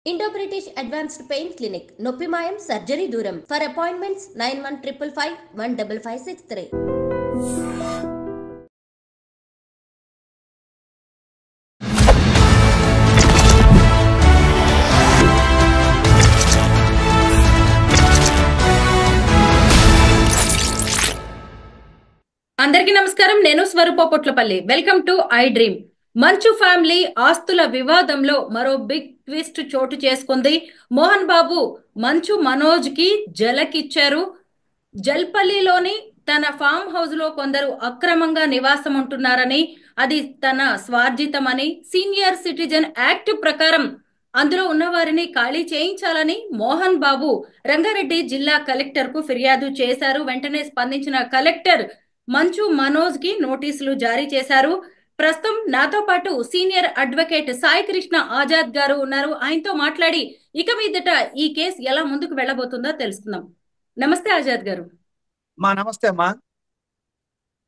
Indo-British Advanced Pain Clinic, Noppimayam Surgery Duram. For appointments 9155 15563. అందరికీ నమస్కారం. నేను Swaroopa Potlapalli. Welcome to I dream. Manchu family ఆస్తుల వివాదంలో మరో బిగ్ ట్విస్ట్ చోటు చేసుకుంది. మోహన్ బాబు మంచు మనోజ్ కి జలకిచ్చారు. జల్పల్లిలోని తన ఫామ్ హౌస్ లో కొందరు అక్రమంగా నివాసం ఉంటున్నారని, అది తన స్వార్జితమని, సీనియర్ సిటిజన్ యాక్ట్ ప్రకారం అందులో ఉన్న వారిని ఖాళీ చేయించాలని మోహన్ బాబు రంగారెడ్డి జిల్లా కలెక్టర్ కు ఫిర్యాదు చేశారు. వెంటనే స్పందించిన కలెక్టర్ మంచు మనోజ్ కి నోటీసులు జారీ చేశారు. ప్రస్తుతం నాతో పాటు సీనియర్ అడ్వకేట్ సాయి కృష్ణ ఆజాద్ గారు ఉన్నారు. ఆయనతో మాట్లాడి ఇక మీదట ఈ కేసు ఎలా ముందుకు వెళ్ళబోతుందో తెలుసుకుందాం. నమస్తే ఆజాద్ గారు. నమస్తే అమ్మా.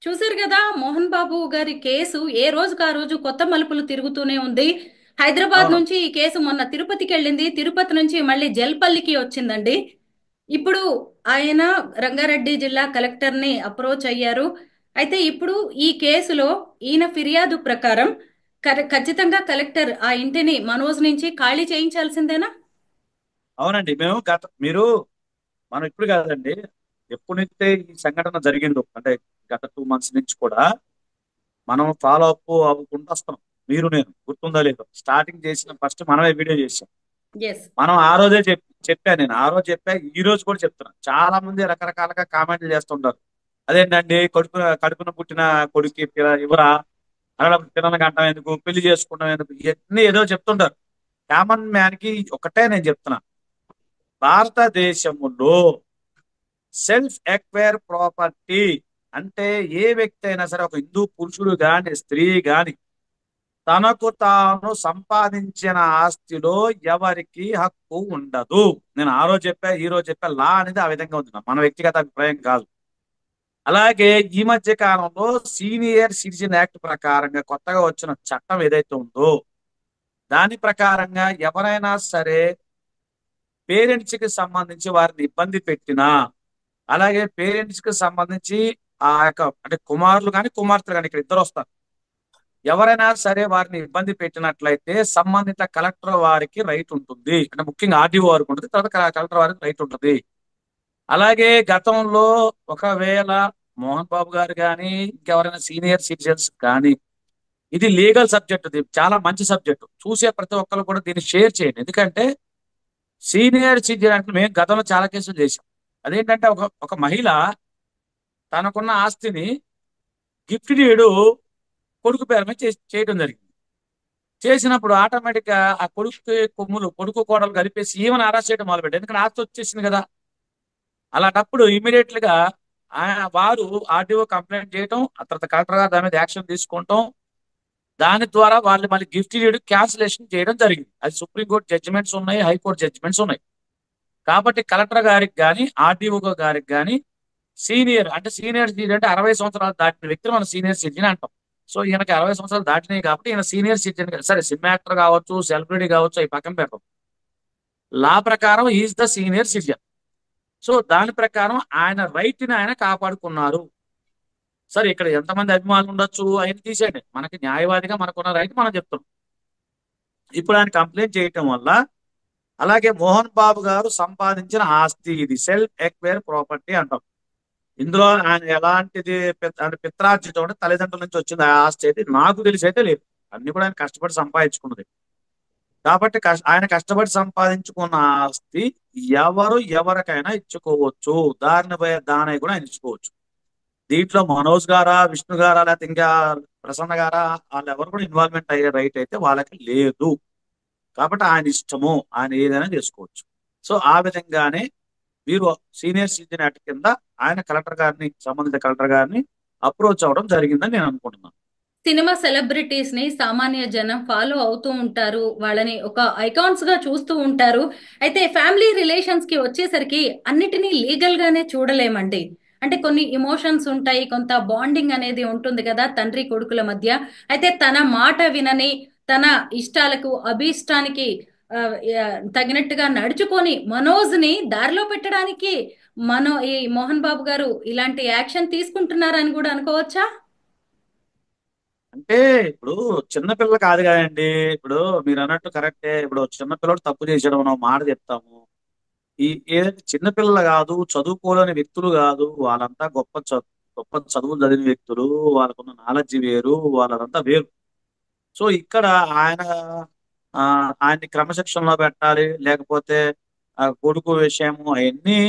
చూసారు కదా, మోహన్ బాబు గారి కేసు ఏ రోజుకు ఆ రోజు కొత్త మలుపులు తిరుగుతూనే ఉంది. హైదరాబాద్ నుంచి ఈ కేసు మొన్న తిరుపతికి వెళ్ళింది. తిరుపతి నుంచి మళ్ళీ జల్పల్లికి వచ్చిందండి. ఇప్పుడు ఆయన రంగారెడ్డి జిల్లా కలెక్టర్ ని అప్రోచ్ అయ్యారు. అయితే ఇప్పుడు ఈ కేసులో ఈయన ఫిర్యాదు ప్రకారం ఖచ్చితంగా కలెక్టర్ ఆ ఇంటిని మనోజ్ నుంచి ఖాళీ చేయించాల్సిందేనా? అవునండి. మనం ఇప్పుడు కాదండి, ఎప్పుడైతే ఈ సంఘటన జరిగిందో అంటే గత 2 months నుంచి కూడా మనం ఫాలో అప్ అవ్వకుండా వస్తాం. నేను గుర్తుందా లేదు, స్టార్టింగ్ చేసిన ఫస్ట్ మనమే వీడియో చేసాం. మనం ఆ రోజే చెప్పాను. నేను ఆ రోజు చెప్పా, ఈ రోజు కూడా చెప్తున్నా. చాలా మంది రకరకాలుగా కామెంట్లు చేస్తుంటారు. అదేంటండి, కడుపున పుట్టిన కొడుకు ఇవరా, అలా పిల్లల గంటం ఎందుకు, పెళ్లి చేసుకుంటాం ఎందుకు, ఇవన్నీ ఏదో చెప్తుంటారు. కామన్ మ్యాన్ కి ఒకటే నేను చెప్తున్నా, భారతదేశంలో సెల్ఫ్ ఎక్వైర్ ప్రాపర్టీ అంటే ఏ వ్యక్తి అయినా సరే, ఒక హిందూ పురుషుడు గాని స్త్రీ గాని, తనకు తాను సంపాదించిన ఆస్తిలో ఎవరికి హక్కు ఉండదు. నేను ఆ రోజు చెప్పా, ఈ రోజు చెప్పా. లా అనేది ఆ విధంగా ఉంది, మన వ్యక్తిగత అభిప్రాయం కాదు. అలాగే ఈ మధ్య కాలంలో సీనియర్ సిటిజన్ యాక్ట్ ప్రకారంగా కొత్తగా వచ్చిన చట్టం ఏదైతే ఉందో, దాని ప్రకారంగా ఎవరైనా సరే పేరెంట్స్ కి సంబంధించి వారిని ఇబ్బంది పెట్టినా, అలాగే పేరెంట్స్ కి సంబంధించి ఆ యొక్క అంటే కుమారులు కానీ కుమార్తెలు కానీ, ఇక్కడ ఇద్దరు వస్తారు, ఎవరైనా సరే వారిని ఇబ్బంది పెట్టినట్లయితే సంబంధిత కలెక్టర్ వారికి రైట్ ఉంటుంది. అంటే ముఖ్యంగా ఆర్డీఓ వారికి ఉంటుంది, తర్వాత కలెక్టర్ వారికి రైట్ ఉంటుంది. అలాగే గతంలో ఒకవేళ మోహన్ బాబు గారు కానీ ఇంకెవరైనా సీనియర్ సిటిజన్స్ కానీ, ఇది లీగల్ సబ్జెక్ట్, ఇది చాలా మంచి సబ్జెక్టు. చూసే ప్రతి ఒక్కరు కూడా దీన్ని షేర్ చేయండి. ఎందుకంటే సీనియర్ సిటిజన్ అంటే మేము గతంలో చాలా కేసులు చేశాం. అదేంటంటే ఒక మహిళ తనకున్న ఆస్తిని గిఫ్ట్ డీడ్ కొడుకు పేరు మీద చేయడం జరిగింది. చేసినప్పుడు ఆటోమేటిక్ గా ఆ కొడుకు కోడలు కలిపేసి ఈమెను అరెస్ట్ చేయడం మొదలుపెట్టారు. ఎందుకంటే ఆస్తి వచ్చేసింది కదా. అలాంటప్పుడు ఇమీడియట్ గా వారు ఆర్డీఓ కంప్లైంట్ చేయటం, ఆ తర్వాత కలెక్టర్ గారు దాని మీద యాక్షన్ తీసుకుంటాం. దాని ద్వారా వాళ్ళు మళ్ళీ గిఫ్ట్ డీడ్ క్యాన్సిలేషన్ చేయడం జరిగింది. అది సుప్రీంకోర్టు జడ్జిమెంట్స్ ఉన్నాయి, హైకోర్టు జడ్జిమెంట్స్ ఉన్నాయి. కాబట్టి కలెక్టర్ గారికి కానీ ఆర్డీఓ గారికి కానీ సీనియర్ సిటిజన్ అంటే 60 సంవత్సరాలు దాటిన వ్యక్తిని మనం సీనియర్ సిటిజన్ అంటాం. సో ఈయనకి 60 సంవత్సరాలు దాటినాయి కాబట్టి ఈయన సీనియర్ సిటిజన్. సరే, సినిమా యాక్టర్ కావచ్చు, సెలబ్రిటీ కావచ్చు, అవి పక్కన పెడతాం. లా ప్రకారం is the senior citizen. So దాని ప్రకారం ఆయన రైట్ ని ఆయన కాపాడుకున్నారు. సరే, ఇక్కడ ఎంతమంది అభిమానులు ఉండొచ్చు, ఆయన తీసేయండి, మనకి న్యాయవాదిగా మనకున్న రైట్ మనం చెప్తున్నాం. ఇప్పుడు ఆయన కంప్లైంట్ చేయటం వల్ల, అలాగే మోహన్ బాబు గారు సంపాదించిన ఆస్తి, ఇది సెల్ఫ్ ఎక్వైర్ ప్రాపర్టీ అంటాం. ఇందులో ఆయన ఎలాంటిది పిత్రార్జితం అంటే తల్లిదండ్రుల నుంచి వచ్చింది ఆ ఆస్తి అయితే నాకు తెలిసి అయితే లేదు. అన్ని కూడా ఆయన కష్టపడి సంపాదించుకున్నది. కాబట్టి ఆయన కష్టపడి సంపాదించుకున్న ఆస్తి ఎవరికైనా ఇచ్చుకోవచ్చు. దాని కూడా ఆయన ఇచ్చుకోవచ్చు. దీంట్లో మనోజ్ గారా, విష్ణు గారా, లేకపోతే ఇంకా ప్రసన్న గారా, వాళ్ళు ఎవరు కూడా ఇన్వాల్వ్మెంట్ అయ్యే రైట్ అయితే వాళ్ళకి లేదు. కాబట్టి ఆయన ఇష్టము, ఆయన ఏదైనా చేసుకోవచ్చు. సో ఆ విధంగానే మీరు సీనియర్ సిటిజన్ యాక్ట్ కింద ఆయన సంబంధిత కలెక్టర్ గారిని అప్రోచ్ అవడం జరిగిందని నేను అనుకుంటున్నాను. సినిమా సెలబ్రిటీస్ ని సామాన్య జనం ఫాలో అవుతూ ఉంటారు, వాళ్ళని ఒక ఐకాన్స్ గా చూస్తూ ఉంటారు. అయితే ఫ్యామిలీ రిలేషన్స్ కి వచ్చేసరికి అన్నిటినీ లీగల్ గానే చూడలేమండి. అంటే కొన్ని ఇమోషన్స్ ఉంటాయి, కొంత బాండింగ్ అనేది ఉంటుంది కదా తండ్రి కొడుకుల మధ్య. అయితే తన మాట వినని, తన ఇష్టాలకు అభీష్టానికి ఆ, తగినట్టుగా నడుచుకొని మనోజ్ని దారిలో పెట్టడానికి ఈ మోహన్ బాబు గారు ఇలాంటి యాక్షన్ తీసుకుంటున్నారని కూడా అనుకోవచ్చా? అంటే ఇప్పుడు చిన్నపిల్ల కాదు కదండి. ఇప్పుడు మీరు అన్నట్టు కరెక్టే. ఇప్పుడు చిన్నపిల్లడు తప్పు చేసాడు మనం మాట చెప్తాము. ఈ ఏదైతే చిన్నపిల్లలు కాదు, చదువుకోలేని వ్యక్తులు కాదు, వాళ్ళంతా గొప్ప చదువులు చదివిన వ్యక్తులు. వాళ్ళకున్న నాలెడ్జ్ వేరు, వాళ్ళదంతా వేరు. సో ఇక్కడ ఆయన ఆయన్ని క్రమశిక్షణలో పెట్టాలి, లేకపోతే ఆ కొడుకు విషయము అవన్నీ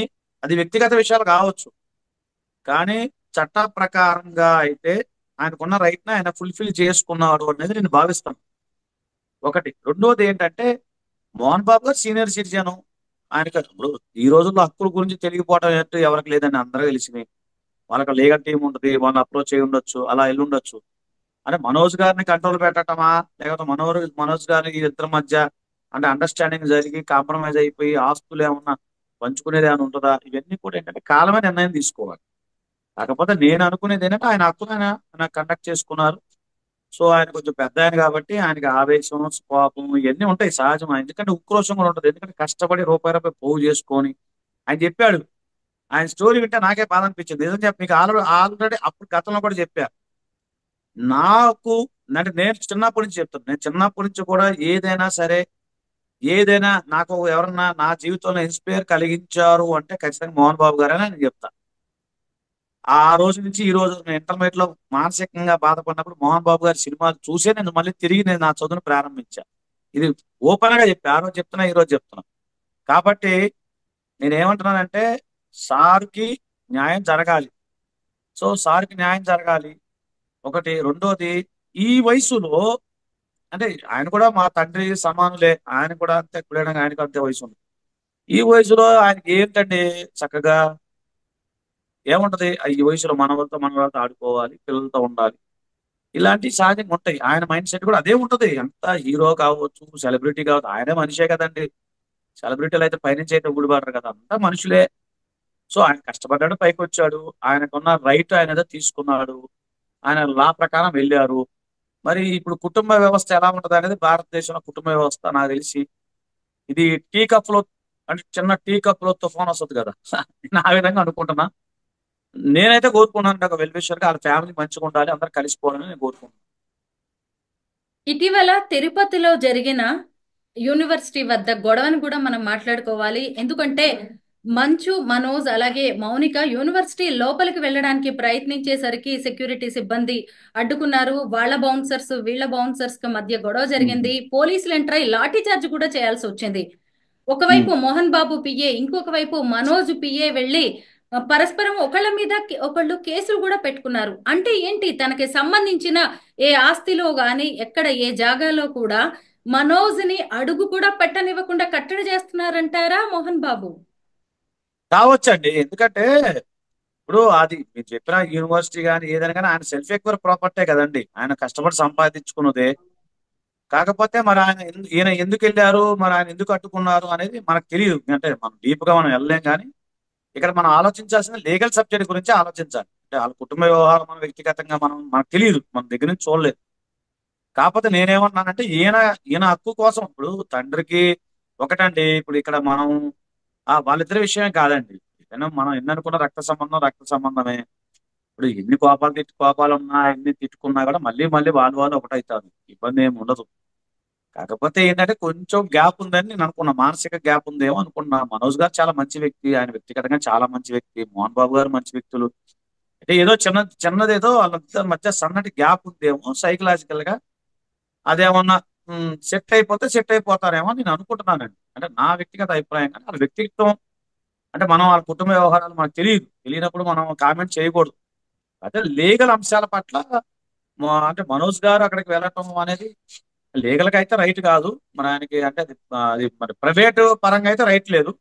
అది వ్యక్తిగత విషయాలు కావచ్చు. కానీ చట్ట ప్రకారంగా అయితే ఆయనకున్న రైట్ ని ఆయన ఫుల్ఫిల్ చేసుకున్నాడు అనేది నేను భావిస్తాను. ఒకటి. రెండోది ఏంటంటే మోహన్ బాబు గారు సీనియర్ సిటిజన్. ఆయనకి ఇప్పుడు ఈ రోజుల్లో హక్కుల గురించి తెలియకపోవడం ఏంటో ఎవరికి లేదని అందరూ తెలిసింది. వాళ్ళకి లీగల్ టీం ఉంటుంది, వాళ్ళని అప్రోచ్ అయి ఉండొచ్చు, అలా వెళ్ళి ఉండొచ్చు. అంటే మనోజ్ గారిని కంట్రోల్ పెట్టటమా, లేకపోతే మనోజ్ గారి ఇద్దరి మధ్య అంటే అండర్స్టాండింగ్ జరిగి కాంప్రమైజ్ అయిపోయి ఆస్తులు ఏమన్నా పంచుకునేది ఏమైనా ఉంటుందా, ఇవన్నీ కూడా ఏంటంటే కాలమే నిర్ణయం తీసుకోవాలి. కాకపోతే నేను అనుకునేది ఏంటంటే ఆయన హక్కును ఆయన కండక్ట్ చేసుకున్నారు. సో ఆయన కొంచెం పెద్ద ఆయన కాబట్టి ఆయనకి ఆవేశం, కోపం ఇవన్నీ ఉంటాయి సహజం. ఎందుకంటే ఉక్రోషం కూడా ఉంటుంది. ఎందుకంటే కష్టపడి రూపాయి పోగు చేసుకొని ఆయన చెప్పాడు. ఆయన స్టోరీ వింటే నాకే బాధ అనిపించింది. నిజం చెప్పి మీకు ఆల్రెడీ అప్పుడు గతంలో కూడా చెప్పారు. నాకు అంటే నేను చిన్నప్పటి నుంచి చెప్తాను. నేను చిన్నప్పటి నుంచి కూడా ఏదైనా సరే, ఏదైనా నాకు ఎవరన్నా నా జీవితంలో ఇన్స్పైర్ కలిగించారు అంటే ఖచ్చితంగా మోహన్ బాబు గారని నేను చెప్తా. ఆ రోజు నుంచి ఈ రోజు నేను ఇంటర్మీడియట్ లో మానసికంగా బాధపడినప్పుడు మోహన్ బాబు గారి సినిమాలు చూసే నేను మళ్ళీ తిరిగి నేను నా చదువును ప్రారంభించా. ఇది ఓపెన్ గా చెప్పా. ఆ రోజు చెప్తున్నా, ఈ రోజు చెప్తున్నా. కాబట్టి నేనేమంటున్నానంటే సార్కి న్యాయం జరగాలి. సో సార్కి న్యాయం జరగాలి ఒకటి. రెండోది, ఈ వయసులో అంటే ఆయన కూడా మా తండ్రి సమానులే. ఆయన కూడా అంతే కులేడంగా ఆయనకు అంతే వయసు ఉంది. ఈ వయసులో ఆయనకి ఏంటండి చక్కగా ఏముంటది, ఈ వయసులో మనవలతో ఆడుకోవాలి, పిల్లలతో ఉండాలి, ఇలాంటి సహజంగా ఉంటాయి. ఆయన మైండ్ సెట్ కూడా అదే ఉంటది. ఎంత హీరో కావచ్చు, సెలబ్రిటీ కావచ్చు, ఆయనే మనిషే కదండి. సెలబ్రిటీలు అయితే పైనుంచి అయితే ఊడిపడరు కదా, అంతా మనుషులే. సో ఆయన కష్టపడ్డాడు, పైకి వచ్చాడు. ఆయనకున్న రైట్ ఆయన ఏదో తీసుకున్నాడు. ఆయన లా ప్రకారం వెళ్ళారు. మరి ఇప్పుడు కుటుంబ వ్యవస్థ ఎలా ఉంటది అనేది, భారతదేశంలో కుటుంబ వ్యవస్థ నాకు తెలిసి ఇది టీ కప్ లో అంటే చిన్న టీ కప్ లో తుఫాన్ వస్తుంది కదా నేను ఆ విధంగా అనుకుంటున్నా. నేనైతే కోరుకున్నాను ఒక వెల్ విషర్ గా వాళ్ళ ఫ్యామిలీ మంచిగా ఉండాలి, అందరు కలిసిపోవాలని నేను కోరుకుంటున్నాను. ఇటీవల తిరుపతిలో జరిగిన యూనివర్సిటీ వద్ద గొడవను కూడా మనం మాట్లాడుకోవాలి. ఎందుకంటే మంచు మనోజ్ అలాగే మౌనిక యూనివర్సిటీ లోపలికి వెళ్ళడానికి ప్రయత్నించేసరికి సెక్యూరిటీ సిబ్బంది అడ్డుకున్నారు. వాళ్ళ బౌన్సర్స్ వీళ్ళ బౌన్సర్స్ కి మధ్య గొడవ జరిగింది. పోలీసులు ఎంటర్ అయి లాఠీ చార్జ్ కూడా చేయాల్సి వచ్చింది. ఒకవైపు మోహన్ బాబు పిఏ, ఇంకొక వైపు మనోజ్ పిఏ వెళ్ళి పరస్పరం ఒకళ్ళ మీద ఒకళ్ళు కేసులు కూడా పెట్టుకున్నారు. అంటే ఏంటి, తనకి సంబంధించిన ఏ ఆస్తిలో గాని ఎక్కడ ఏ జాగాలో కూడా మనోజ్ ని అడుగు కూడా పెట్టనివ్వకుండా కట్టడి చేస్తున్నారంటారా మోహన్ బాబు? కావచ్చండి. ఎందుకంటే ఇప్పుడు అది మీరు చెప్పిన యూనివర్సిటీ కానీ ఏదైనా కానీ ఆయన సెల్ఫ్ ఎక్వైర్ ప్రాపర్టీ కదండి, ఆయన కష్టపడి సంపాదించుకున్నదే. కాకపోతే మరి ఈయన ఎందుకు వెళ్ళారు, మరి ఆయన ఎందుకు అడ్డుకున్నారు అనేది మనకు తెలియదు. అంటే మనం డీప్ గా మనం వెళ్ళలేం. కానీ ఇక్కడ మనం ఆలోచించాల్సిన లీగల్ సబ్జెక్ట్ గురించి ఆలోచించాలి. అంటే వాళ్ళ కుటుంబ వ్యవహారం మన వ్యక్తిగతంగా మనకు తెలియదు, మన దగ్గర నుంచి చూడలేదు. కాకపోతే నేనేమన్నానంటే ఈయన ఈయన హక్కు కోసం ఇప్పుడు తండ్రికి ఒకటండి. ఇప్పుడు ఇక్కడ మనం వాళ్ళిద్దరి విషయమే కాదండి. ఏదైనా మనం ఎన్ని అనుకున్న రక్త సంబంధమే. ఇప్పుడు ఎన్ని కోపాలు ఉన్నా, ఎన్ని తిట్టుకున్నా కూడా మళ్ళీ మళ్ళీ వాళ్ళు ఒకటవుతారు. ఇబ్బంది ఏమి ఉండదు. కాకపోతే ఏంటంటే కొంచెం గ్యాప్ ఉందని నేను అనుకున్నా, మానసిక గ్యాప్ ఉందేమో అనుకున్నా. మనోజ్ గారు చాలా మంచి వ్యక్తి, ఆయన వ్యక్తిగతంగా చాలా మంచి వ్యక్తి. మోహన్ బాబు గారు మంచి వ్యక్తులు. అంటే ఏదో చిన్నదేదో వాళ్ళ మధ్య సన్నటి గ్యాప్ ఉందేమో సైకలాజికల్ గా. అదేమన్నా సెట్ అయిపోతారేమో అని నేను అనుకుంటున్నానండి. అంటే నా వ్యక్తిగత అభిప్రాయం. కానీ వాళ్ళ వ్యక్తిత్వం అంటే మనం వాళ్ళ కుటుంబ వ్యవహారాలు మనకు తెలియనప్పుడు మనం కామెంట్ చేయకూడదు. అదే లీగల్ అంశాల పట్ల అంటే మనోజ్ గారు అక్కడికి వెళ్ళటం అనేది లీగల్ గా అయితే రైట్ కాదు. మరి ఆయనకి అంటే అది మరి ప్రైవేట్ పరంగా అయితే రైట్ లేదు.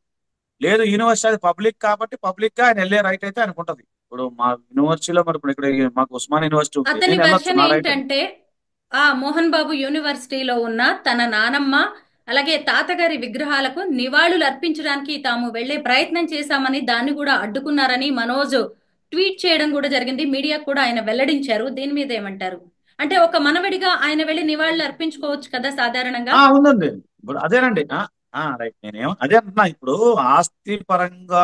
లేదు యూనివర్సిటీ అది పబ్లిక్ కాబట్టి పబ్లిక్ గా ఆయన వెళ్ళే రైట్ అయితే ఆయనకు ఉంటది. ఇప్పుడు మా యూనివర్సిటీలో మరి ఇప్పుడు ఇక్కడ మాకు ఉస్మాన్ యూనివర్సిటీ ఉంది, అతని నేను వెళ్ళొచ్చు, వెర్షన్ నా రైట్ అది. ఏంటంటే మోహన్ బాబు యూనివర్సిటీలో ఉన్న తన నానమ్మ అలాగే తాతగారి విగ్రహాలకు నివాళులు అర్పించడానికి తాము వెళ్లే ప్రయత్నం చేశామని, దాన్ని కూడా అడ్డుకున్నారని మనోజ్ ట్వీట్ చేయడం కూడా జరిగింది. మీడియా కూడా ఆయన వెల్లడించారు. దీని మీద ఏమంటారు? అంటే ఒక మనవడిగా ఆయన వెళ్లి నివాళులు అర్పించుకోవచ్చు కదా సాధారణంగా. ఉందండి. ఇప్పుడు అదేనండి. రైట్. అదే అంటున్నా. ఇప్పుడు ఆస్తి పరంగా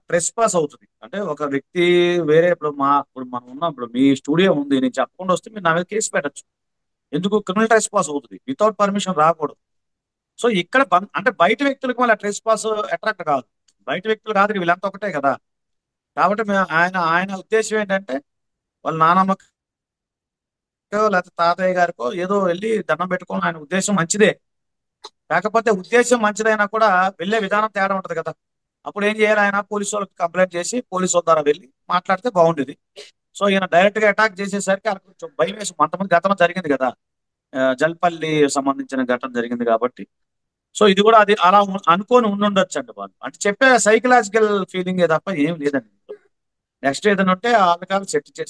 ట్రెస్ పాస్ అవుతుంది. అంటే ఒక వ్యక్తి వేరే, ఇప్పుడు మనం ఉన్నాం, ఇప్పుడు మీ స్టూడియో ఉంది, నేను చెప్పకుండా వస్తే మీరు నా మీద కేసు పెట్టచ్చు. ఎందుకు? క్రిమినల్ ట్రెస్ పాస్ అవుతుంది, వితౌట్ పర్మిషన్ రాకూడదు. సో ఇక్కడ అంటే బయట వ్యక్తులకు మళ్ళీ ట్రెస్ పాస్ అట్రాక్ట్ కాదు. బయట వ్యక్తులు కాదు, వీళ్ళంతా ఒకటే కదా. కాబట్టి ఆయన ఆయన ఉద్దేశం ఏంటంటే వాళ్ళ నానమ్మకో లేకపోతే తాతయ్య గారికో ఏదో వెళ్ళి దండం పెట్టుకోవడం ఆయన ఉద్దేశం మంచిదే. కాకపోతే ఉద్దేశం మంచిదైనా కూడా వెళ్ళే విధానం తేడా ఉంటది కదా. అప్పుడు ఏం చేయాలి? ఆయన పోలీసు వాళ్ళకి కంప్లైంట్ చేసి పోలీసు వాళ్ళ ద్వారా వెళ్ళి మాట్లాడితే బాగుండేది. సో ఈయన డైరెక్ట్ గా అటాక్ చేసేసరికి ఆయనకు కొంచెం భయం వేసి, కొంతమంది గతంలో జరిగింది కదా, జల్పల్లి సంబంధించిన ఘటన జరిగింది కాబట్టి. సో ఇది కూడా అది అలా అనుకోని ఉండుండొచ్చు అండి. వాళ్ళు అంటే చెప్పే సైకలాజికల్ ఫీలింగ్ తప్ప ఏం లేదండి. నెక్స్ట్ ఏదైనా ఉంటే వాళ్ళకాలు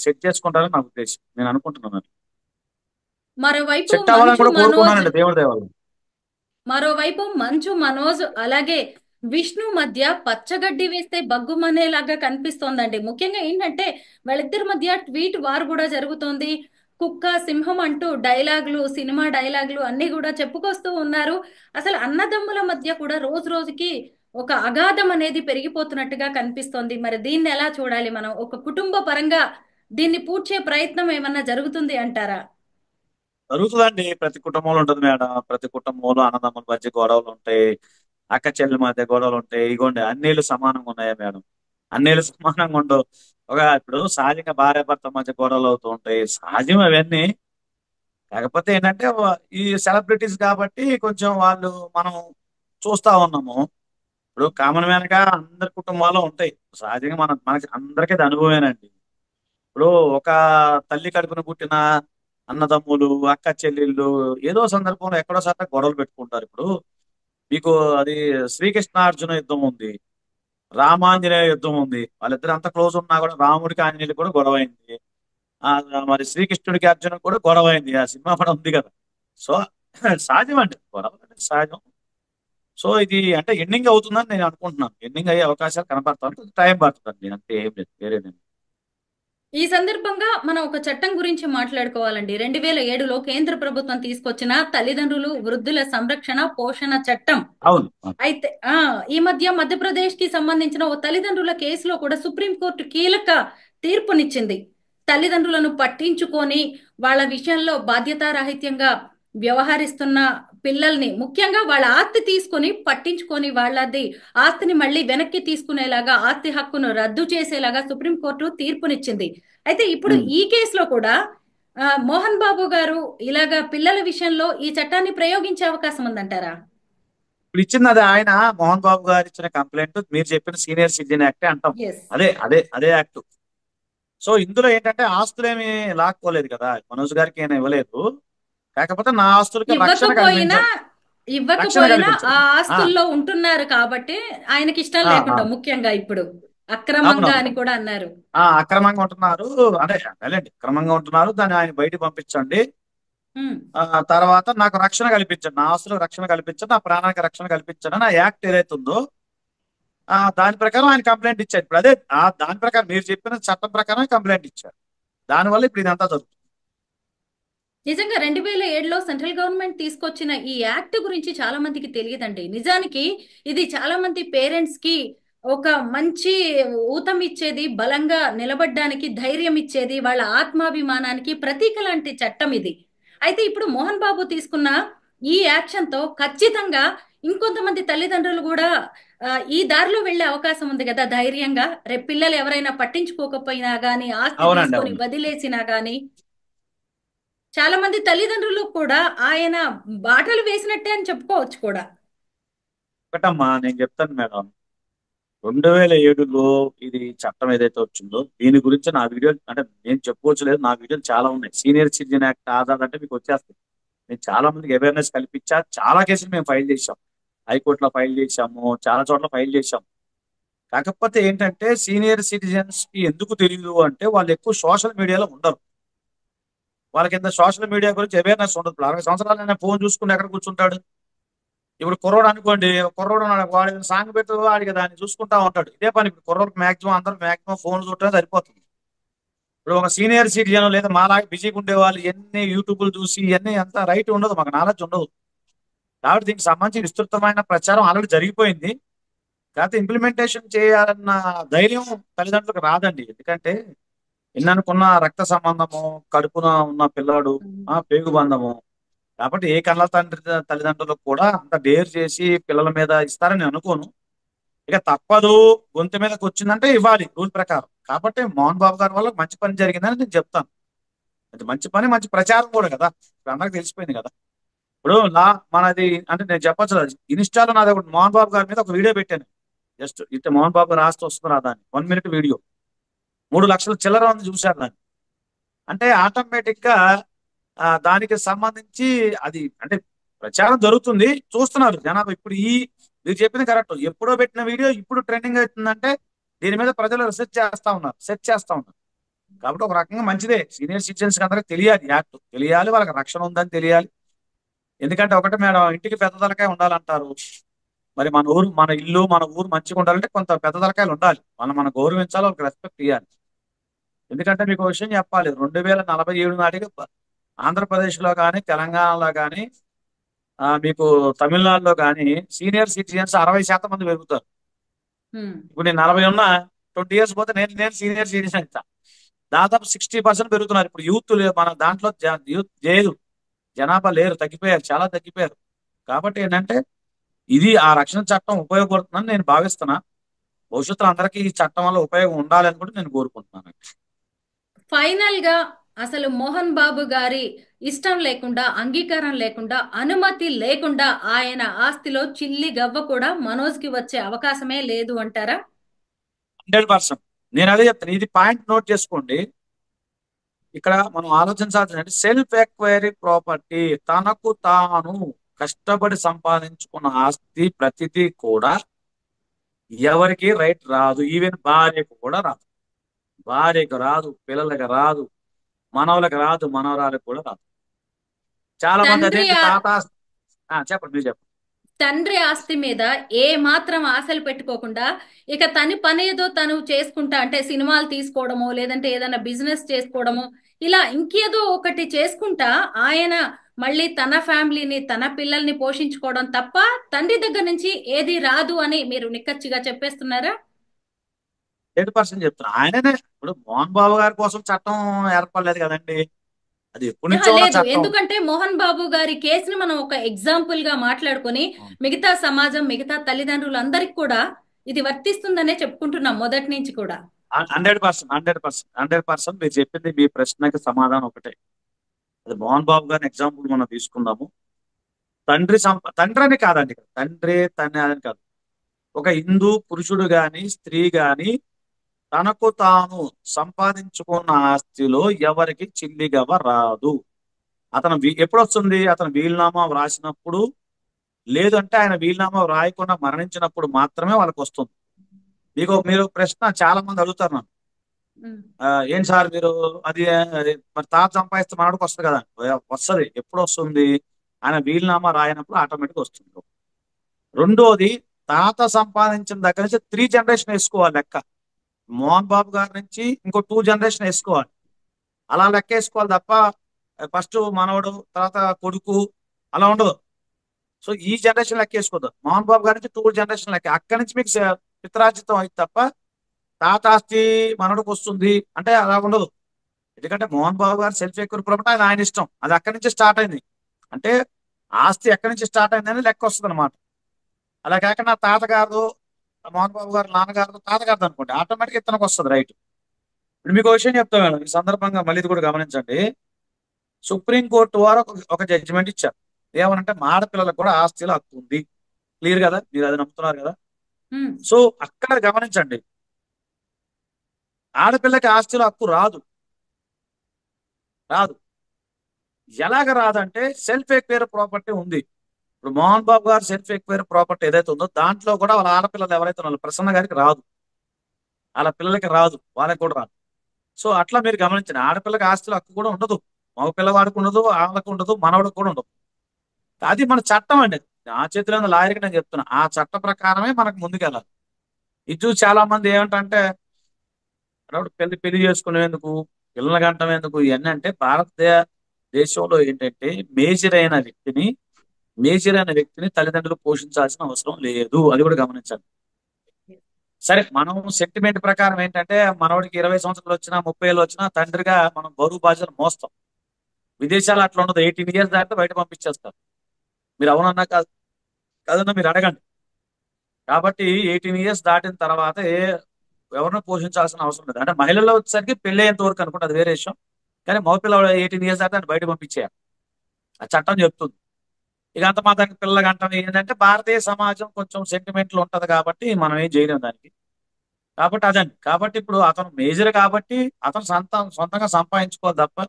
సెట్ చేసుకుంటారని నా ఉద్దేశం. నేను అనుకుంటున్నాను. మరోవైపు సెట్ అవ్వాలని మంచు కూడా మనోజ్ కోరుకున్నానండి, దేవుడి దేవాలి. మరోవైపు మంచు మనోజ్ అలాగే విష్ణు మధ్య పచ్చగడ్డి వేస్తే బగ్గుమనేలాగా కనిపిస్తోందండి. ముఖ్యంగా ఏంటంటే వాళ్ళిద్దరి మధ్య ట్వీట్ వార్ కూడా జరుగుతోంది. కుక్క సింహం అంటూ డైలాగులు, సినిమా డైలాగులు అన్ని కూడా చెప్పుకొస్తూ ఉన్నారు. అసలు అన్నదమ్ముల మధ్య కూడా రోజు రోజుకి ఒక అగాధం అనేది పెరిగిపోతున్నట్టుగా కనిపిస్తోంది. మరి దీన్ని ఎలా చూడాలి మనం? ఒక కుటుంబ పరంగా దీన్ని పూడ్చే ప్రయత్నం ఏమన్నా జరుగుతుంది అంటారా? జరుగుతుందండి. ప్రతి కుటుంబంలో ఉంటుంది మేడం. ప్రతి కుటుంబంలో అన్నదమ్ముల మధ్య గొడవలు ఉంటాయి, అక్క చెల్లెల మధ్య గొడవలు ఉంటాయి. ఇగోండి, అన్నీళ్ళు సమానంగా ఉన్నాయా మేడం? అన్నీళ్ళు సమానంగా ఉండవు. ఇప్పుడు సహజంగా భార్య భర్త మధ్య గొడవలు అవుతూ ఉంటాయి, సహజం అవన్నీ. కాకపోతే ఏంటంటే ఈ సెలబ్రిటీస్ కాబట్టి కొంచెం వాళ్ళు మనం చూస్తా ఉన్నాము. ఇప్పుడు కామన్ మ్యాన్ గా అందరి కుటుంబాల్లో ఉంటాయి సహజంగా. మనకి అందరికీ అది అనుభవేనండి. ఇప్పుడు ఒక తల్లి కడుపున పుట్టిన అన్నదమ్ములు, అక్క చెల్లెళ్ళు ఏదో సందర్భంలో ఎక్కడో సాట గొడవలు పెట్టుకుంటారు. ఇప్పుడు మీకు అది శ్రీకృష్ణ అర్జున యుద్ధం ఉంది, రామాంజనేయ యుద్ధం ఉంది. వాళ్ళిద్దరు అంత క్లోజ్ ఉన్నా కూడా రాముడికి ఆంజనేయులు కూడా గొడవ అయింది. ఆ మరి శ్రీకృష్ణుడికి అర్జునుడికి కూడా గొడవ అయింది. ఆ సినిమా కూడా ఉంది కదా. సో సహజం అండి, గొడవ అనేది సహజం. సో ఇది అంటే ఎండింగ్ అవుతుందని నేను అనుకుంటున్నాను. ఎండింగ్ అయ్యే అవకాశాలు కనపడతాను, టైం పడుతుందండి, అంతే, ఏం లేదు, వేరేదండి. ఈ సందర్భంగా మనం ఒక చట్టం గురించి మాట్లాడుకోవాలండి. 2007లో కేంద్ర ప్రభుత్వం తీసుకొచ్చిన తల్లిదండ్రులు వృద్ధుల సంరక్షణ పోషణ చట్టం. అవును. అయితే ఈ మధ్య మధ్యప్రదేశ్ కి సంబంధించిన ఓ తల్లిదండ్రుల కేసులో కూడా సుప్రీంకోర్టు కీలక తీర్పునిచ్చింది. తల్లిదండ్రులను పట్టించుకొని వాళ్ళ విషయంలో బాధ్యతారాహిత్యంగా వ్యవహరిస్తున్న పిల్లల్ని, ముఖ్యంగా వాళ్ళ ఆస్తి తీసుకొని పట్టించుకొని వాళ్ళది ఆస్తిని మళ్ళీ వెనక్కి తీసుకునేలాగా, ఆస్తి హక్కును రద్దు చేసేలాగా సుప్రీంకోర్టు తీర్పునిచ్చింది. అయితే ఇప్పుడు ఉమ్. ఈ కేసులో కూడా మోహన్ బాబు గారు ఇలాగా పిల్లల విషయంలో ఈ చట్టాన్ని ప్రయోగించే అవకాశం ఉందంటారా? ఇప్పుడు ఇచ్చింది అది ఆయన మోహన్ బాబు గారు ఇచ్చిన కంప్లైంట్, మీరు చెప్పిన సీనియర్ సిటిజన్ యాక్టే అంటాం. ఎస్. అదే అదే అదే యాక్ట్. సో ఇందులో ఏంటంటే ఆస్తులేమి లాక్కోలేదు కదా, మనోజ్ గారికి ఏమైనా ఇవ్వలేదు. కాకపోతే నా ఆస్తులకి రక్షణ ఇవ్వకపోయినా కల్పించండి, రక్షణ ఇవ్వకపోయినా ఆ కల్పించండి. ఆస్తుల్లో ఉంటున్నారు కాబట్టి ఆయనకి ఇష్టం ఆ, ఆ, లేకుండా, ముఖ్యంగా ఇప్పుడు అక్రమంగా అవునవును. అని కూడా అన్నారు. అక్రమంగా ఉంటున్నారు, అంటే అదేలేండి, అక్రమంగా ఉంటున్నారు, దాన్ని ఆయన బయటికి పంపించండి. ఉమ్. తర్వాత నాకు రక్షణ కల్పించండి, నా ఆస్తులకు రక్షణ కల్పించండి, నా ప్రాణానికి రక్షణ కల్పించండి అని ఆ యాక్ట్ ఏదైతే ఉందో దాని ప్రకారం ఆయన కంప్లైంట్ ఇచ్చారు. ఇప్పుడు అదే దాని ప్రకారం మీరు చెప్పిన చట్టం ప్రకారం కంప్లైంట్ ఇచ్చారు. దానివల్ల ఇప్పుడు ఇదంతా జరుగుతుంది. నిజంగా 2007లో సెంట్రల్ గవర్నమెంట్ తీసుకొచ్చిన ఈ యాక్ట్ గురించి చాలా మందికి తెలియదండి. నిజానికి ఇది చాలా మంది పేరెంట్స్ కి ఒక మంచి ఊతం ఇచ్చేది, బలంగా నిలబడ్డానికి ధైర్యం ఇచ్చేది, వాళ్ళ ఆత్మాభిమానానికి ప్రతీక లాంటి చట్టం ఇది. అయితే ఇప్పుడు మోహన్ బాబు తీసుకున్న ఈ యాక్షన్ తో ఖచ్చితంగా ఇంకొంతమంది తల్లిదండ్రులు కూడా ఈ దారిలో వెళ్లే అవకాశం ఉంది కదా ధైర్యంగా. రేపు పిల్లలు ఎవరైనా పట్టించుకోకపోయినా గానీ, ఆస్తి అవునండి, తీసుకొని అవును. వదిలేసినా గానీ, చాలా మంది తల్లిదండ్రులు కూడా ఆయన బాటలు వేసినట్టే అని చెప్పుకోవచ్చు కూడా. ఒకటమ్మా, నేను చెప్తాను మేడం. 2007లో ఇది చట్టం ఏదైతే వచ్చిందో దీని గురించి నా వీడియో, అంటే నేను చెప్పుకోవచ్చు లేదు, నా వీడియోలు చాలా ఉన్నాయి. సీనియర్ సిటిజన్ యాక్ట్ ఆధార్ అంటే మీకు వచ్చేస్తుంది. నేను చాలా మందికి అవేర్నెస్ కల్పించా, చాలా కేసులు మేము ఫైల్ చేశాం, హైకోర్టులో ఫైల్ చేశాము, చాలా చోట్ల ఫైల్ చేశాం. కాకపోతే ఏంటంటే సీనియర్ సిటిజన్స్ కి ఎందుకు తెలియదు అంటే వాళ్ళు ఎక్కువ సోషల్ మీడియాలో ఉండరు. వాళ్ళకి ఇంత సోషల్ మీడియా గురించి అవేర్నెస్ ఉండదు. ఇప్పుడు 60 సంవత్సరాలు ఫోన్ చూసుకుంటే ఎక్కడ కూర్చుంటాడు? ఇప్పుడు కుర్రోడు అనుకోండి, కుర్రోడు ఉన్నాడు, వాడు సాంగ్ పెట్టు, వాడికి దాన్ని చూసుకుంటా ఉంటాడు. ఇదే పని ఇప్పుడు కుర్రోడికి మాక్సిమం అందరూ మాక్సిమం ఫోన్ చూడటమే సరిపోతుంది. ఇప్పుడు ఒక సీనియర్ సిటిజన్ లేదా మాలాగా బిజీగా ఉండే వాళ్ళు ఎన్ని యూట్యూబ్లు చూసి ఇవన్నీ అంత రైట్ ఉండదు, మాకు నాలెడ్జ్ ఉండదు. కాబట్టి దీనికి సంబంధించి విస్తృతమైన ప్రచారం ఆల్రెడీ జరిగిపోయింది. కాకపోతే ఇంప్లిమెంటేషన్ చేయాలన్న ధైర్యం తల్లిదండ్రులకు రాదండి. ఎందుకంటే ఎన్ననుకున్న రక్త సంబంధము, కడుపున ఉన్న పిల్లాడు, పేగు బంధము. కాబట్టి ఏ కళ్ళ తండ్రి తల్లిదండ్రులకు కూడా అంత డేర్ చేసి పిల్లల మీద ఇస్తారని నేను అనుకోను. ఇక తప్పదు, గొంతు మీదకి వచ్చిందంటే ఇవ్వాలి రూల్ ప్రకారం. కాబట్టి మోహన్ బాబు గారి వల్ల మంచి పని జరిగిందని నేను చెప్తాను. అది మంచి పని, మంచి ప్రచారం కూడా కదా. ఇప్పుడు అందరికి తెలిసిపోయింది కదా. ఇప్పుడు మనది అంటే నేను చెప్పొచ్చు కదా, ఇన్స్టాలో నాది ఒకటి మోహన్ బాబు గారి మీద ఒక వీడియో పెట్టాను. జస్ట్ ఇట్లా మోహన్ బాబు రాస్తే వస్తుంది రాదా అని 1 minute వీడియో. 3 లక్షల చిల్లర మంది చూశారు దాన్ని. అంటే ఆటోమేటిక్ గా దానికి సంబంధించి అది అంటే ప్రచారం జరుగుతుంది, చూస్తున్నారు జనాభా. ఇప్పుడు మీరు చెప్పింది కరెక్ట్. ఎప్పుడో పెట్టిన వీడియో ఇప్పుడు ట్రెండింగ్ అవుతుందంటే దీని మీద ప్రజలు రీసెర్చ్ చేస్తా ఉన్నారు, సెర్చ్ చేస్తా ఉన్నారు. కాబట్టి ఒక రకంగా మంచిదే. సీనియర్ సిటిజన్స్ అందరికీ తెలియాలి, యాక్ట్ తెలియాలి, వాళ్ళకి రక్షణ ఉందని తెలియాలి. ఎందుకంటే ఒకటి మేడం, ఇంటికి పెద్ద తలకాయ ఉండాలంటారు. మరి మన ఇల్లు మన ఊరు మంచిగా ఉండాలంటే కొంత పెద్ద తలకాయలు ఉండాలి. మనం గౌరవించాలి, వాళ్ళకి రెస్పెక్ట్ ఇవ్వాలి. ఎందుకంటే మీకు ఒక విషయం చెప్పాలి, 2047 నాటికి ఆంధ్రప్రదేశ్లో కానీ తెలంగాణలో కానీ మీకు తమిళనాడులో కానీ సీనియర్ సిటిజన్స్ 60% మంది పెరుగుతారు. ఇప్పుడు నేను 40 ఉన్నా 20 years పోతే నేను సీనియర్ సిటిజన్ అవుతా. దాదాపు 60% పెరుగుతున్నారు. ఇప్పుడు యూత్ మన దాంట్లో యూత్ లేదు, జనాభా లేరు, తగ్గిపోయారు, చాలా తగ్గిపోయారు. కాబట్టి ఏంటంటే ఇది ఆ రక్షణ చట్టం ఉపయోగపడుతుందని నేను భావిస్తున్నా. భవిష్యత్తులో అందరికీ ఈ చట్టం వల్ల ఉపయోగం ఉండాలని కూడా నేను కోరుకుంటున్నాను. ఫైనల్ గా అసలు మోహన్ బాబు గారి ఇష్టం లేకుండా, అంగీకారం లేకుండా, అనుమతి లేకుండా ఆయన ఆస్తిలో చిల్లి గవ్వ కూడా మనోజ్ కి వచ్చే అవకాశమే లేదు అంటారా? 100%. నేను అదే చెప్తాను. ఇది పాయింట్ నోట్ చేసుకోండి. ఇక్కడ మనం ఆలోచించాల్సిందంటే సెల్ఫ్ ఎక్వైరీ ప్రాపర్టీ, తనకు తాను కష్టపడి సంపాదించుకున్న ఆస్తి ప్రతిదీ కూడా ఎవరికి రైట్ రాదు. ఈవెన్ భార్యకు కూడా రాదు. భార్యకు రాదు, పిల్లలకి రాదు, మనవలకు రాదు, మనవరాలకు కూడా రాదు. చాలా మంది అదే తాత. చెప్పండి, మీరు చెప్పండి. తండ్రి ఆస్తి మీద ఏ మాత్రం ఆశలు పెట్టుకోకుండా ఇక తన పని ఏదో తను చేసుకుంటా, అంటే సినిమాలు తీసుకోవడమో లేదంటే ఏదైనా బిజినెస్ చేసుకోవడమో ఇలా ఇంకేదో ఒకటి చేసుకుంటా ఆయన మళ్ళీ తన ఫ్యామిలీని తన పిల్లల్ని పోషించుకోవడం తప్ప తండ్రి దగ్గర నుంచి ఏది రాదు అని మీరు నిక్కచ్చిగా చెప్పేస్తున్నారా? 100% చెప్తున్నా. ఆయననే ఇప్పుడు మోహన్ బాబు గారి కోసం చట్టం ఏర్పడలేదు కదండి, అది ఎప్పటి నుంచో ఉన్న లేదు, చట్టం. ఎందుకంటే మోహన్ బాబు గారి కేసుని మనం ఒక ఎగ్జాంపుల్ గా మాట్లాడుకొని మిగతా సమాజం, మిగతా తల్లిదండ్రులందరికి కూడా ఇది వర్తిస్తుందనే చెప్పుకుంటున్నాం మొదటి నుంచి కూడా. 100% మీరు చెప్పింది, మీ ప్రశ్నకి సమాధానం ఒకటే. అది మోహన్ బాబు గారిని ఎగ్జాంపుల్ మనం తీసుకుందాము. తండ్రి అని కాదండి, తండ్రి అని కాదు. ఒక హిందూ పురుషుడు గాని స్త్రీ గాని తనకు తాను సంపాదించుకున్న ఆస్తిలో ఎవరికి చిల్లిగవ రాదు. అతను ఎప్పుడు వస్తుంది? అతను వీలునామా వ్రాసినప్పుడు, లేదంటే ఆయన వీలునామా వ్రాయకుండా మరణించినప్పుడు మాత్రమే వాళ్ళకి వస్తుంది. మీరు ప్రశ్న చాలా మంది అడుగుతారు నన్ను, ఏం సార్ మీరు అది మరి తాత సంపాదిస్తే మనడికి వస్తుంది కదా? వస్తుంది. ఎప్పుడు వస్తుంది? ఆయన వీలునామా రాయనప్పుడు ఆటోమేటిక్ వస్తుంది. రెండోది, తాత సంపాదించిన దగ్గర నుంచి 3 generation వేసుకోవాలి లెక్క. మోహన్ బాబు గారి నుంచి ఇంకో 2 generation వేసుకోవాలి. అలా లెక్క వేసుకోవాలి తప్ప ఫస్ట్ మనవడు తర్వాత కొడుకు అలా ఉండదు. సో ఈ జనరేషన్ లెక్క వేసుకోవద్దు. మోహన్ బాబు గారి నుంచి 2 generation లెక్క. అక్కడి నుంచి మీకు పిత్రార్జితం అయితే తప్ప తాత ఆస్తి మనవడికి వస్తుంది అంటే అలా ఉండదు. ఎందుకంటే మోహన్ బాబు గారు సెల్ఫ్ ఎక్వైరీ ప్రాపర్టీ ఆయన ఇష్టం, అది అక్కడి నుంచి స్టార్ట్ అయింది. అంటే ఆస్తి ఎక్కడి నుంచి స్టార్ట్ అయిందని లెక్క వస్తుంది అనమాట. అలా కాకుండా తాతగారు, మోహన్ బాబు గారు నాన్నగారు తాతగారు అనుకోండి, ఆటోమేటిక్ ఇతనికి వస్తుంది రైట్. ఇప్పుడు మీకు విషయం చెప్తాను మేడం, ఈ సందర్భంగా మళ్ళీ ఇది కూడా గమనించండి. సుప్రీంకోర్టు వారు ఒక జడ్జిమెంట్ ఇచ్చారు. ఏమనంటే ఆడపిల్లలకు కూడా ఆస్తిలో హక్కు ఉంది. క్లియర్ కదా? మీరు అది నమ్ముతున్నారు కదా? సో అక్కడ గమనించండి, ఆడపిల్లకి ఆస్తిలో హక్కు రాదు. ఎలాగ రాదంటే సెల్ఫ్ ఎక్వైర్ ప్రాపర్టీ ఉంది. ఇప్పుడు మోహన్ బాబు గారు సెల్ఫ్ ఎక్వైర్ ప్రాపర్టీ ఏదైతే ఉందో దాంట్లో కూడా వాళ్ళ ఆడపిల్లలు ఎవరైతే ఉన్నారో ప్రసన్న గారికి రాదు, వాళ్ళ పిల్లలకి రాదు, వాళ్ళకి కూడా రాదు. సో అట్లా మీరు గమనించండి, ఆడపిల్లకి ఆస్తిలో హక్కు కూడా ఉండదు, మగ పిల్లవాడికి ఉండదు, ఆమెకు ఉండదు, మనవడికి కూడా ఉండదు. అది మన చట్టం అండి. ఆ చేతిలో లాయర్కి నేను చెప్తున్నా, ఆ చట్ట ప్రకారమే మనకు ముందుకెళ్ళాలి. ఇది చాలా మంది ఏమంటే పెళ్లి చేసుకునేందుకు, పిల్లల గంటం ఎందుకు, ఇవన్నీ అంటే భారతదేశంలో ఏంటంటే మేజర్ అయిన వ్యక్తిని మేజర్ అనే వ్యక్తిని తల్లిదండ్రులు పోషించాల్సిన అవసరం లేదు. అది కూడా గమనించండి. సరే, మనం సెంటిమెంట్ ప్రకారం ఏంటంటే మనవాడికి 20 సంవత్సరాలు వచ్చినా 30 ఏళ్ళు వచ్చినా తండ్రిగా మనం బరువు బాధ్యతలు మోస్తాం. విదేశాలు అట్లా ఉండదు. 18 ఇయర్స్ దాటితే బయట పంపించేస్తారు. మీరు అవునన్నా కాదన్నా మీరు అడగండి. కాబట్టి 18 ఇయర్స్ దాటిన తర్వాత ఎవరిని పోషించాల్సిన అవసరం లేదు. అంటే మహిళల్లో వచ్చేసరికి పెళ్లి అయ్యేంత వరకు అనుకుంటే అది వేరే విషయం. కానీ మగపిల్లవాడు 18 ఇయర్స్ దాటి బయట పంపించేయాలి. ఆ చట్టం చెప్తుంది. ఇక అంత మాత్రానికి పిల్లలకి అంటాం ఏంటంటే భారతీయ సమాజం కొంచెం సెంటిమెంట్లు ఉంటది కాబట్టి మనం ఏం చేయలేము దానికి. కాబట్టి అదండి. కాబట్టి ఇప్పుడు అతను మేజర్ కాబట్టి అతను సొంతంగా సంపాదించుకోవాలి తప్ప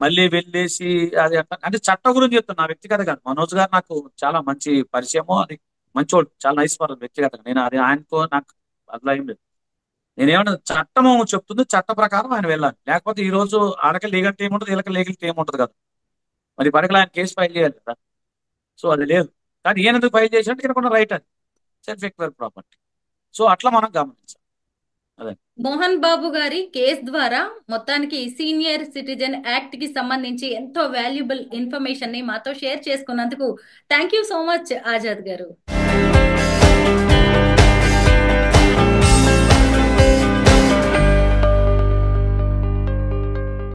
మళ్ళీ వెళ్ళేసి అది అంటే చట్టం గురించి చెప్తాను. నా వ్యక్తిగత కాదు. మనోజ్ గారు నాకు చాలా మంచి పరిచయము. అది మంచోడు, చాలా నైస్ పర్సన్ వ్యక్తిగతంగా. నేను అది ఆయనతో నాకు అట్లా ఏం లేదు. నేనేమన్నా చట్టము చెప్తుంది, చట్ట ప్రకారం ఆయన వెళ్ళాలి. లేకపోతే ఈ రోజు ఆడకి లీగల్ టీం ఉంటుంది, వీళ్ళకి లీగల్ టీం ఉంటుంది కదా. మరి పరికలు ఆయన కేసు ఫైల్ చేయాలి కదా. సో అది లేదు. కానీ ఈయనెందుకు ఫైల్ చేసినట్టు ఈయనకున్న రైట్ అది సెల్ఫ్ ఎక్వైర్ ప్రాపర్టీ. సో అట్లా మనం గమనించాలి. అదే మోహన్ బాబు గారి కేసు ద్వారా మొత్తానికి సీనియర్ సిటిజన్ యాక్ట్ కి సంబంధించి ఎంతో వాల్యుబుల్ ఇన్ఫర్మేషన్ ని మాతో షేర్ చేసుకున్నందుకు thank you so much Azad గారు.